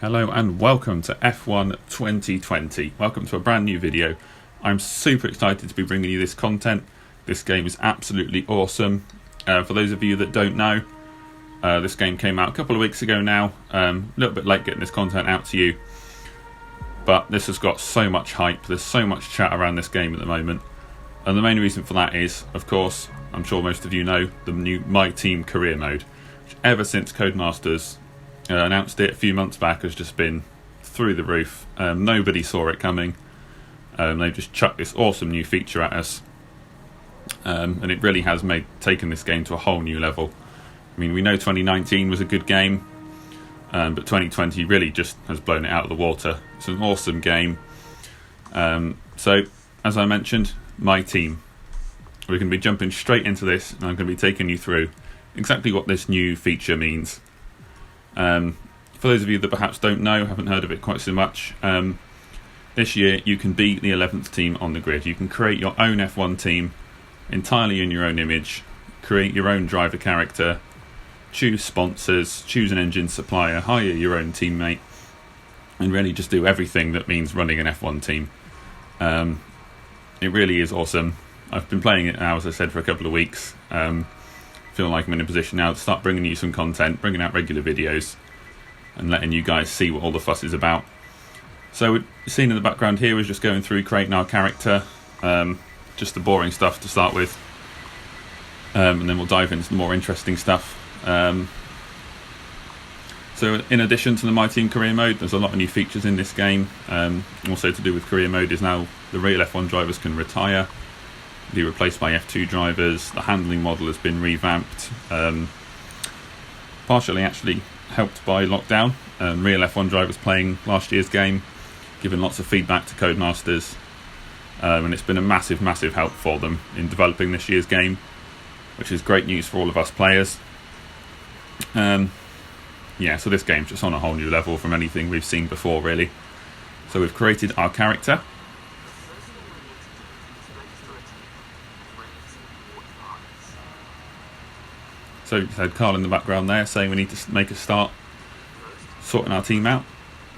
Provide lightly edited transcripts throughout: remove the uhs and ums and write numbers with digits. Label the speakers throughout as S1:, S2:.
S1: Hello and welcome to F1 2020. Welcome to a brand new video. I'm super excited to be bringing you this content. This game is absolutely awesome. For those of you that don't know, this game came out a couple of weeks ago now. A little bit late getting this content out to you, but this has got so much hype. There's so much chat around this game at the moment, and the main reason for that is, of course, I'm sure most of you know, the new My Team career mode, which ever since Codemasters announced it a few months back has just been through the roof. Nobody saw it coming. They've just chucked this awesome new feature at us, and it really has taken this game to a whole new level. I mean, we know 2019 was a good game, but 2020 really just has blown it out of the water. It's an awesome game. So, as I mentioned, My Team. We're going to be jumping straight into this, and I'm going to be taking you through exactly what this new feature means. For those of you that perhaps don't know, haven't heard of it quite so much, this year you can be the 11th team on the grid. You can create your own F1 team entirely in your own image, create your own driver character, choose sponsors, choose an engine supplier, hire your own teammate, and really just do everything that means running an F1 team. It really is awesome. I've been playing it now, as I said, for a couple of weeks. Feel like I'm in a position now to start bringing you some content, bringing out regular videos, and letting you guys see what all the fuss is about. So the scene in the background here is just going through creating our character, just the boring stuff to start with, and then we'll dive into the more interesting stuff. So in addition to the My Team career mode, there's a lot of new features in this game. Also to do with career mode is now the real F1 drivers can retire, be replaced by F2 drivers. The handling model has been revamped, partially actually helped by lockdown. Real F1 drivers playing last year's game, giving lots of feedback to Codemasters, and it's been a massive help for them in developing this year's game, which is great news for all of us players. So this game's just on a whole new level from anything we've seen before, really. So we've created our character. So you had Carl in the background there saying we need to make a start sorting our team out.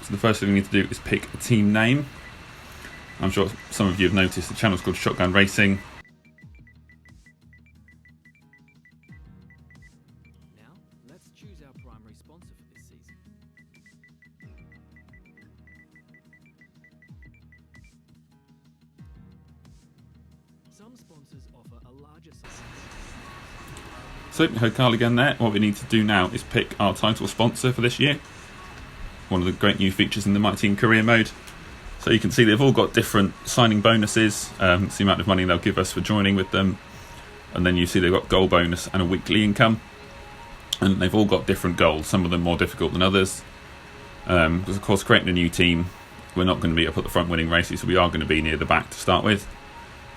S1: So the first thing we need to do is pick a team name. I'm sure some of you have noticed the channel's called Shotgun Racing.
S2: Now, let's choose our primary sponsor for this season. Some sponsors offer a larger size.
S1: So you heard Carl again there. What we need to do now is pick our title sponsor for this year. One of the great new features in the My Team career mode. So you can see they've all got different signing bonuses. It's the amount of money they'll give us for joining with them. And then you see they've got goal bonus and a weekly income. And they've all got different goals, some of them more difficult than others. Because of course, creating a new team, we're not going to be up at the front winning races, so we are going to be near the back to start with.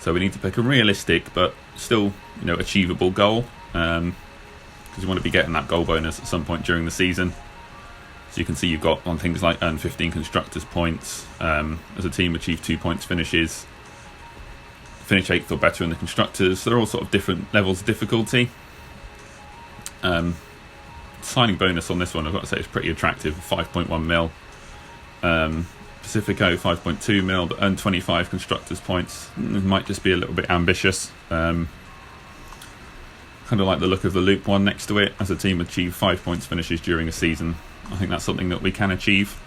S1: So we need to pick a realistic but still, achievable goal. Because you want to be getting that goal bonus at some point during the season. So you can see you've got on things like earn 15 constructors points, as a team achieve 2 points finishes, finish 8th or better in the constructors. So they're all sort of different levels of difficulty. Signing bonus on this one, I've got to say, is pretty attractive, 5.1 mil. Pacifico 5.2 mil, but earn 25 constructors points. It might just be a little bit ambitious. Kind of like the look of the Loop one next to it. As a team achieve 5 points finishes during a season, I think that's something that we can achieve.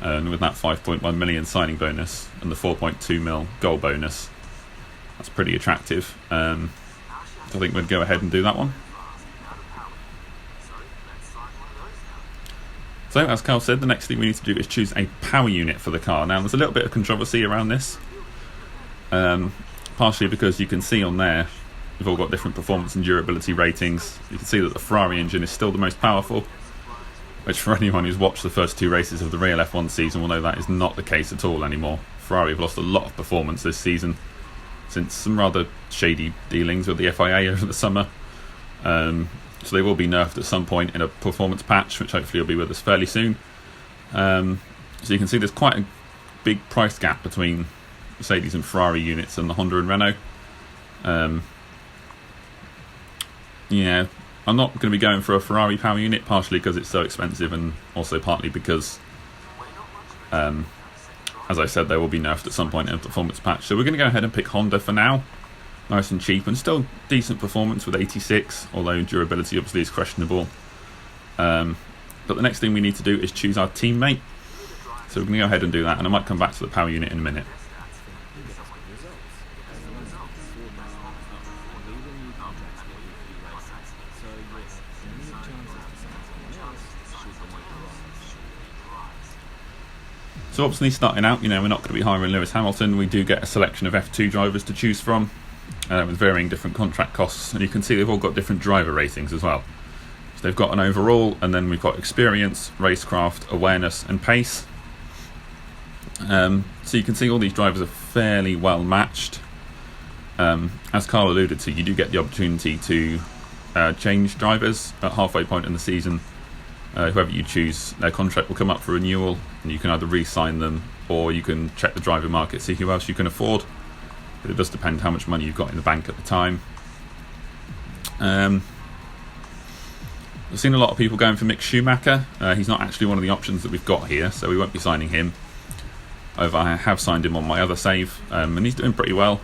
S1: And with that 5.1 million signing bonus and the 4.2 mil goal bonus, that's pretty attractive. I think we'd go ahead and do that one. So as Carl said, the next thing we need to do is choose a power unit for the car. Now there's a little bit of controversy around this, partially because you can see on there we've all got different performance and durability ratings. You can see that the Ferrari engine is still the most powerful, which for anyone who's watched the first two races of the real F1 season will know that is not the case at all anymore. Ferrari have lost a lot of performance this season since some rather shady dealings with the FIA over the summer. So they will be nerfed at some point in a performance patch, which hopefully will be with us fairly soon. So you can see there's quite a big price gap between Mercedes and Ferrari units and the Honda and Renault. I'm not going to be going for a Ferrari power unit, partially because it's so expensive and also partly because As I said, they will be nerfed at some point in a performance patch. So we're going to go ahead and pick Honda for now. Nice and cheap, and still decent performance with 86, although durability obviously is questionable. But the next thing we need to do is choose our teammate. So we're going to go ahead and do that, and I might come back to the power unit in a minute. So obviously starting out, we're not going to be hiring Lewis Hamilton. We do get a selection of F2 drivers to choose from with varying different contract costs, and you can see they've all got different driver ratings as well. So they've got an overall, and then we've got experience, racecraft, awareness and pace. So you can see all these drivers are fairly well matched. As Carl alluded to, you do get the opportunity to change drivers at halfway point in the season. Whoever you choose, their contract will come up for renewal, and you can either re-sign them or you can check the driver market, see who else you can afford. But it does depend how much money you've got in the bank at the time. I've seen a lot of people going for Mick Schumacher. He's not actually one of the options that we've got here, so we won't be signing him. However, I have signed him on my other save, and he's doing pretty well.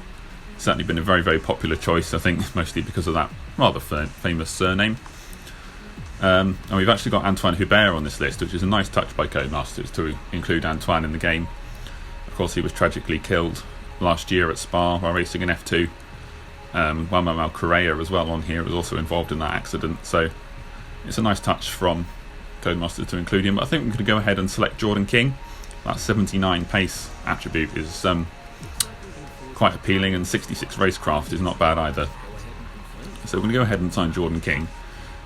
S1: Certainly been a very, very popular choice, I think, mostly because of that rather famous surname. And we've actually got Antoine Hubert on this list, which is a nice touch by Codemasters to include Antoine in the game. Of course, he was tragically killed last year at Spa while racing in F2. Juan Manuel Correa as well on here was also involved in that accident, so it's a nice touch from Codemasters to include him. But I think we're going to go ahead and select Jordan King. That 79 pace attribute is quite appealing, and 66 racecraft is not bad either. So we're going to go ahead and sign Jordan King.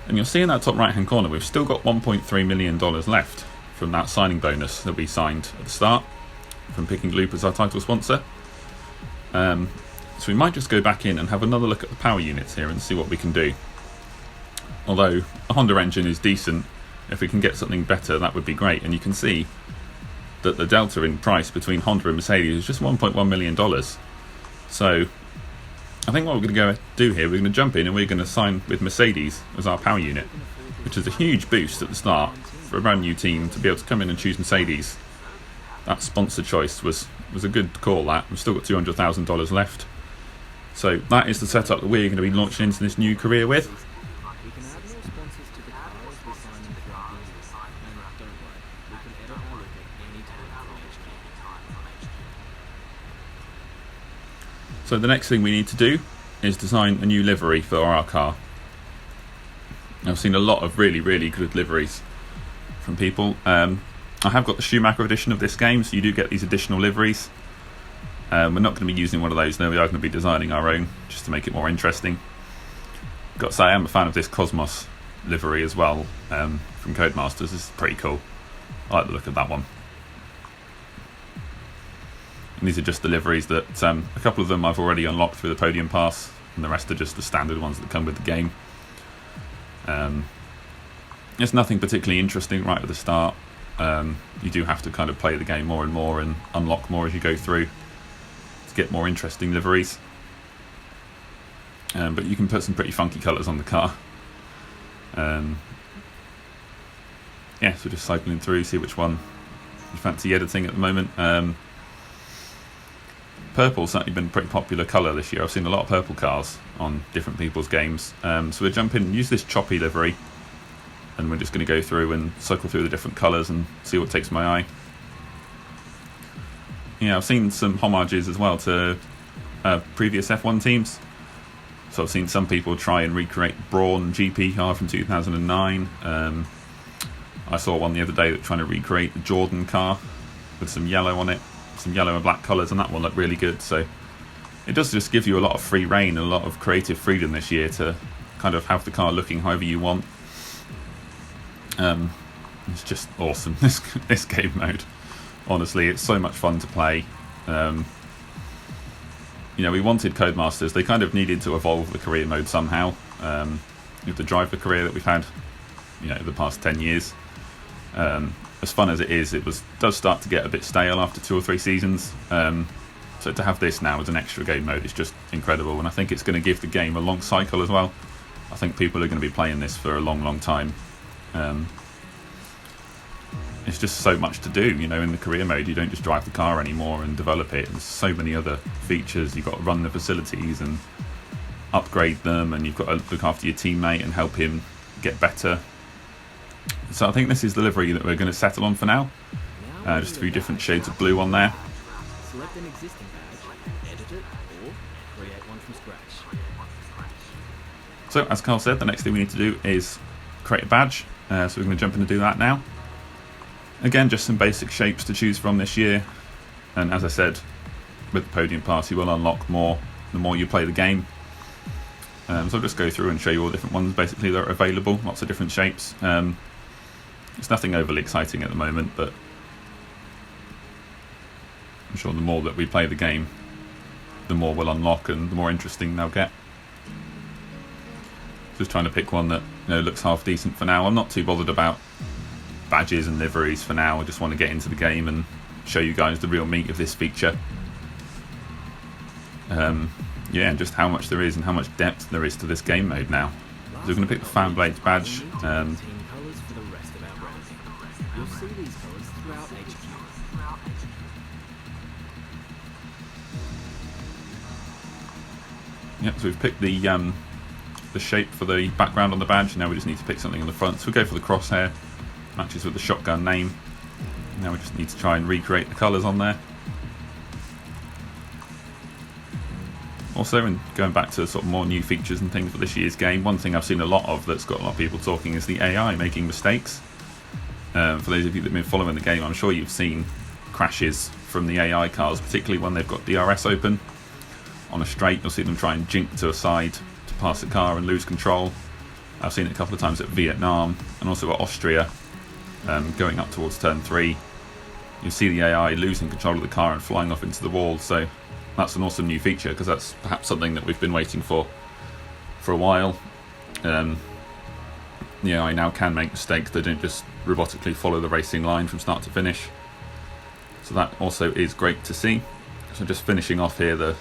S1: And you'll see in that top right hand corner we've still got $1.3 million left from that signing bonus that we signed at the start from picking Loop as our title sponsor. So we might just go back in and have another look at the power units here and see what we can do. Although a Honda engine is decent, if we can get something better that would be great. And you can see that the delta in price between Honda and Mercedes is just $1.1 million. So I think what we're going to go do here, we're going to jump in and we're going to sign with Mercedes as our power unit, which is a huge boost at the start for a brand new team to be able to come in and choose Mercedes. That sponsor choice was a good call. That we've still got $200,000 left, so that is the setup that we're going to be launching into this new career with.
S2: We can add more sponsors to the cars we sign in the campaigns, and don't worry, we can edit our look at any time from HQ.
S1: So the next thing we need to do is design a new livery for our car. I've seen a lot of really, really good liveries from people. I have got the Schumacher edition of this game, so you do get these additional liveries. We're not going to be using one of those, though. We are going to be designing our own just to make it more interesting. Got to say, I am a fan of this Cosmos livery as well from Codemasters. This is pretty cool. I like the look of that one. And these are just the liveries that a couple of them I've already unlocked through the Podium Pass, and the rest are just the standard ones that come with the game. There's nothing particularly interesting right at the start. You do have to kind of play the game more and more and unlock more as you go through to get more interesting liveries. But you can put some pretty funky colours on the car. So just cycling through, see which one you fancy editing at the moment. Purple's certainly been a pretty popular colour this year. I've seen a lot of purple cars on different people's games. So we'll jump in and use this choppy livery, and we're just going to go through and cycle through the different colours and see what takes my eye. Yeah, I've seen some homages as well to previous F1 teams. So I've seen some people try and recreate Brawn GP car from 2009. I saw one the other day that trying to recreate the Jordan car with some yellow on it, some yellow and black colours, and that one looked really good. So it does just give you a lot of free reign and a lot of creative freedom this year to kind of have the car looking however you want. It's just awesome, this game mode. Honestly, it's so much fun to play. We wanted Codemasters. They kind of needed to evolve the career mode somehow. With the driver career that we've had, the past 10 years. As fun as it is, does start to get a bit stale after 2 or 3 seasons. So to have this now as an extra game mode is just incredible, and I think it's going to give the game a long cycle as well. I think people are going to be playing this for a long, long time. it's just so much to do. You know, in the career mode, you don't just drive the car anymore and develop it. There's so many other features. You've got to run the facilities and upgrade them, and you've got to look after your teammate and help him get better. So I think this is the livery that we're going to settle on for now. Just a few different shades of blue on there.
S2: Select an existing badge, edit it, or create one from scratch.
S1: So as Carl said, the next thing we need to do is create a badge. So we're going to jump in and do that now. Again, just some basic shapes to choose from this year. And as I said, with the podium pass, you will unlock more the more you play the game. So I'll just go through and show you all the different ones basically that are available. Lots of different shapes. It's nothing overly exciting at the moment, but I'm sure the more that we play the game, the more we'll unlock and the more interesting they'll get. Just trying to pick one that, you know, looks half decent for now. I'm not too bothered about badges and liveries for now. I just want to get into the game and show you guys the real meat of this feature. Yeah, and just how much there is and how much depth there is to this game mode now. So we're going to pick the Fanblades badge.
S2: Team colours for the rest of our branding. You'll see these colours throughout HQ.
S1: Yep, so we've picked the shape for the background on the badge. Now we just need to pick something on the front. So we'll go for the crosshair. Matches with the shotgun name. Now we just need to try and recreate the colours on there. Also, and going back to sort of more new features and things for this year's game, one thing I've seen a lot of that's got a lot of people talking is the AI making mistakes. For those of you that have been following the game, I'm sure you've seen crashes from the AI cars, particularly when they've got DRS open. On a straight, you'll see them try and jink to a side to pass the car and lose control. I've seen it a couple of times at Vietnam and also at Austria, going up towards turn 3. You'll see the AI losing control of the car and flying off into the wall. So that's an awesome new feature, because that's perhaps something that we've been waiting for a while. The AI now can make mistakes. They don't just robotically follow the racing line from start to finish. So that also is great to see. So just finishing off here the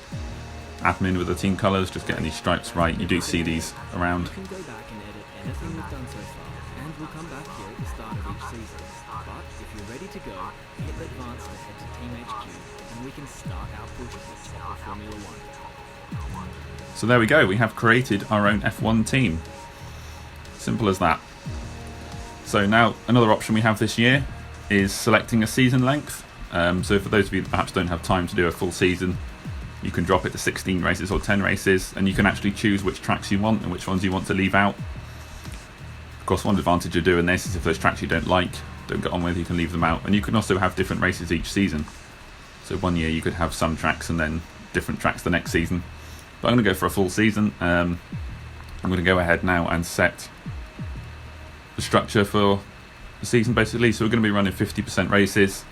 S1: admin with the team colours, just getting these stripes right. You do see these around.
S2: You can go back and edit anything we've done so far, and we'll come back here at the start of each season. But if you're ready to go, hit advance and head to Team HQ, and we can start our push for proper Formula 1.
S1: So there we go, we have created our own F1 team. Simple as that. So now another option we have this year is selecting a season length. So for those of you that perhaps don't have time to do a full season, you can drop it to 16 races or 10 races, and you can actually choose which tracks you want and which ones you want to leave out. Of course, one advantage of doing this is if there's tracks you don't get on with, you can leave them out. And you can also have different races each season. So one year you could have some tracks and then different tracks the next season. But I'm going to go for a full season. I'm going to go ahead now and set the structure for the season basically. So we're going to be running 50% races.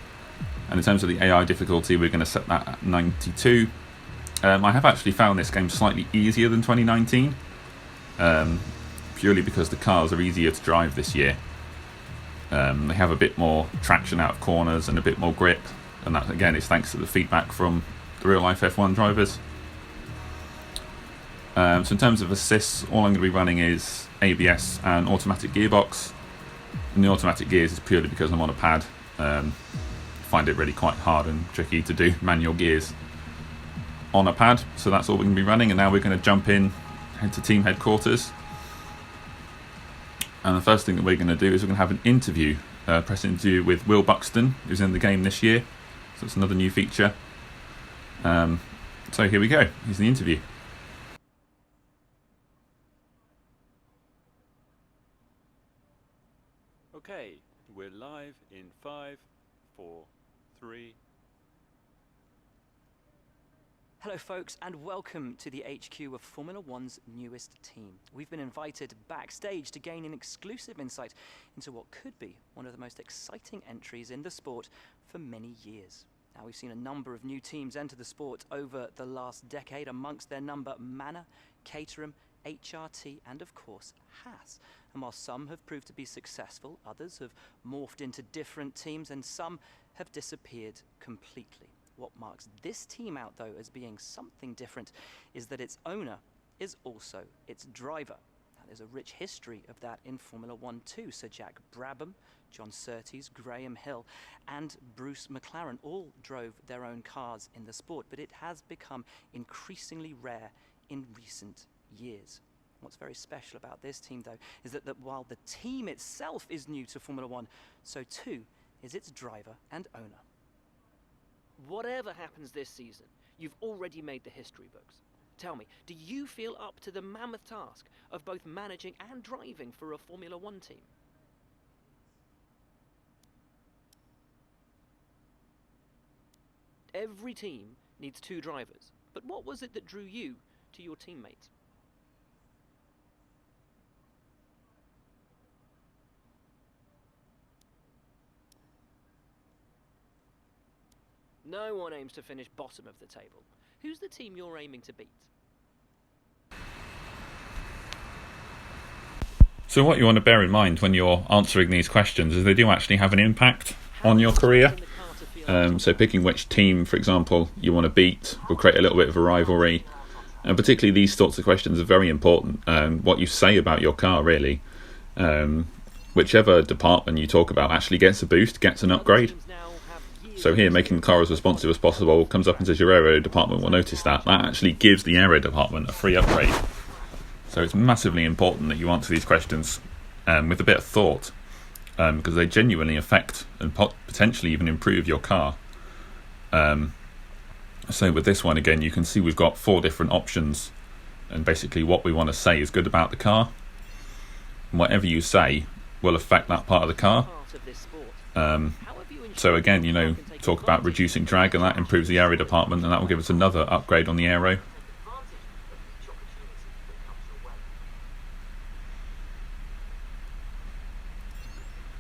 S1: And in terms of the AI difficulty, we're going to set that at 92. I have actually found this game slightly easier than 2019, purely because the cars are easier to drive this year. They have a bit more traction out of corners and a bit more grip, and that again is thanks to the feedback from the real life F1 drivers. So in terms of assists, all I'm going to be running is ABS and automatic gearbox, and the automatic gears is purely because I'm on a pad. Find it really quite hard and tricky to do manual gears on a pad, so that's all we're going to be running. And now we're going to jump in, head to team headquarters, and the first thing that we're going to do is we're going to have an interview, press interview with Will Buxton, who's in the game this year. So it's another new feature. So here we go, here's the interview.
S3: Okay, we're live in 5, 4, 3.
S4: Hello folks, and welcome to the HQ of Formula One's newest team. We've been invited backstage to gain an exclusive insight into what could be one of the most exciting entries in the sport for many years. Now, we've seen a number of new teams enter the sport over the last decade, amongst their number Manor, Caterham, HRT and of course Haas. And while some have proved to be successful, others have morphed into different teams and some have disappeared completely. What marks this team out, though, as being something different is that its owner is also its driver. Now, there's a rich history of that in Formula 1 too. Sir Jack Brabham John Surtees, Graham Hill, and Bruce McLaren all drove their own cars in the sport, but it has become increasingly rare in recent years. What's very special about this team, though, is that while the team itself is new to Formula One, so too is its driver and owner.
S5: Whatever happens this season, you've already made the history books. Tell me, do you feel up to the mammoth task of both managing and driving for a Formula One team? Every team needs 2 drivers, but what was it that drew you to your teammates? No one aims to finish bottom of the table. Who's the team you're aiming to beat?
S1: So what you want to bear in mind when you're answering these questions is they do actually have an impact on your career. So picking which team, for example, you want to beat will create a little bit of a rivalry. And particularly these sorts of questions are very important. What you say about your car, really. Whichever department you talk about actually gets a boost, gets an upgrade. So here, making the car as responsive as possible comes up and says your aero department will notice that. That actually gives the aero department a free upgrade. So it's massively important that you answer these questions with a bit of thought, because they genuinely affect and potentially even improve your car. So with this one, again, you can see we've got 4 different options, and basically what we want to say is good about the car. And whatever you say will affect that part of the car. So again, you know, talk about reducing drag, and that improves the aero department, and that will give us another upgrade on the aero.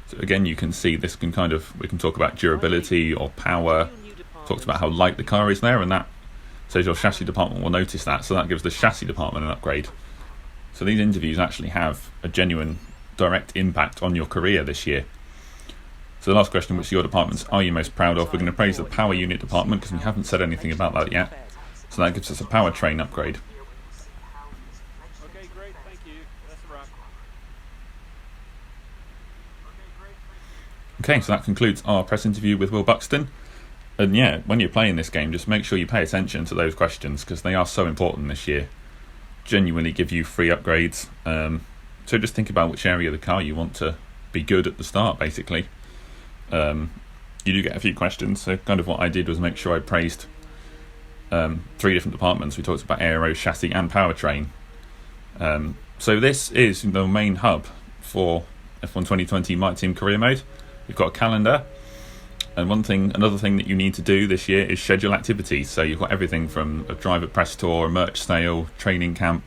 S1: So again, you can see this can we can talk about durability or power, talks about how light the car is there, and that says your chassis department will notice that, so that gives the chassis department an upgrade. So these interviews actually have a genuine direct impact on your career this year. So the last question, which your departments are you most proud of? We're going to praise the power unit department because we haven't said anything about that yet. So that gives us a powertrain upgrade.
S3: Okay, great, thank you. That's a wrap.
S1: Okay, so that concludes our press interview with Will Buxton. And yeah, when you're playing this game, just make sure you pay attention to those questions because they are so important this year. Genuinely give you free upgrades. So just think about which area of the car you want to be good at the start, basically. You do get a few questions, so kind of what I did was make sure I praised 3 different departments. We talked about aero, chassis and powertrain. So this is the main hub for F1 2020 My Team Career Mode. We've got a calendar, and another thing that you need to do this year is schedule activities. So you've got everything from a driver press tour, a merch sale, training camp,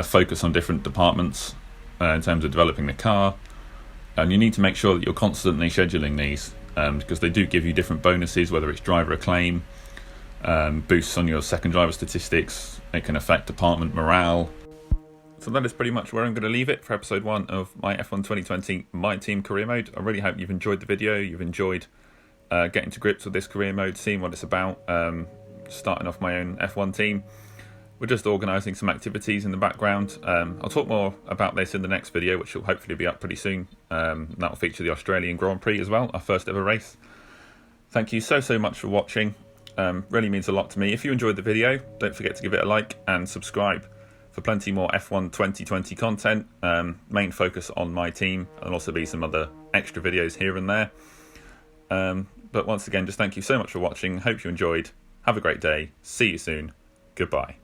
S1: focus on different departments in terms of developing the car. And you need to make sure that you're constantly scheduling these because they do give you different bonuses, whether it's driver acclaim, boosts on your second driver statistics. It can affect department morale. So that is pretty much where I'm going to leave it for episode 1 of my F1 2020 My Team Career Mode. I really hope you've enjoyed the video, you've enjoyed getting to grips with this career mode, seeing what it's about, starting off my own F1 team. We're just organising some activities in the background. I'll talk more about this in the next video, which will hopefully be up pretty soon. That will feature the Australian Grand Prix as well, our first ever race. Thank you so much for watching. Really means a lot to me. If you enjoyed the video, don't forget to give it a like and subscribe for plenty more F1 2020 content. Main focus on my team, and there'll also be some other extra videos here and there. But once again, just thank you so much for watching. Hope you enjoyed. Have a great day. See you soon. Goodbye.